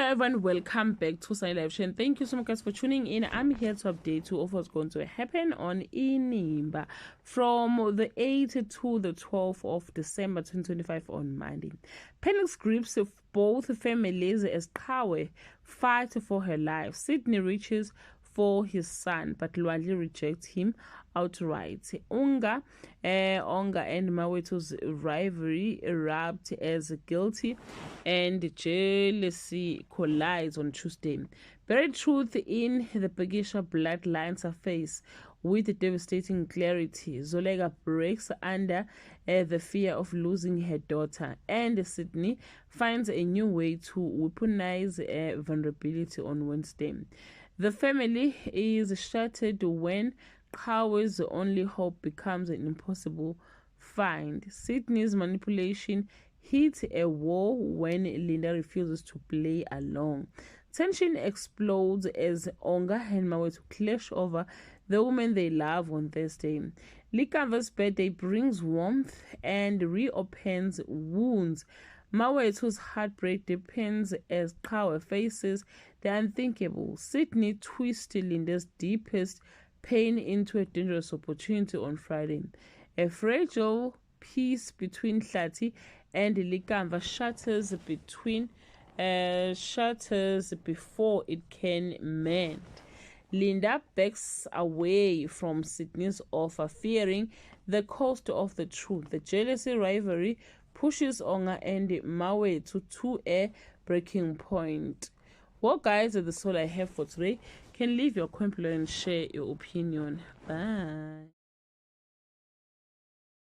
Hello everyone, welcome back to Sunny Live Show, and thank you so much guys for tuning in. I'm here to update you of what's going to happen on Inimba from the 8th to the 12th of December 2025 on Monday. Panic grips both families as Qhawe fight for her life. Sydney reaches for his son, but Lwandle rejects him outright. Onga and Mawethu's rivalry erupts as guilty and jealousy collides on Tuesday. Buried truth in the Bekisha bloodline surface with devastating clarity. Zoleka breaks under the fear of losing her daughter, and Sydney finds a new way to weaponize vulnerability on Wednesday. The family is shattered when Qhawe's only hope becomes an impossible find. Sydney's manipulation hits a wall when Linda refuses to play along. Tension explodes as Onga and Mawethu clash over the woman they love on Thursday. Likamva's birthday brings warmth and reopens wounds. Mawethu's heartbreak deepens as Qhawe faces the unthinkable. Sydney twists Linda's deepest pain into a dangerous opportunity on Friday. A fragile peace between Hlati and Likamva shatters before it can mend. Linda backs away from Sydney's offer, fearing the cost of the truth. The jealousy rivalry pushes Onga and Mawethu to a breaking point. Well guys, that's all I have for today. Can leave your comment below and share your opinion. Bye.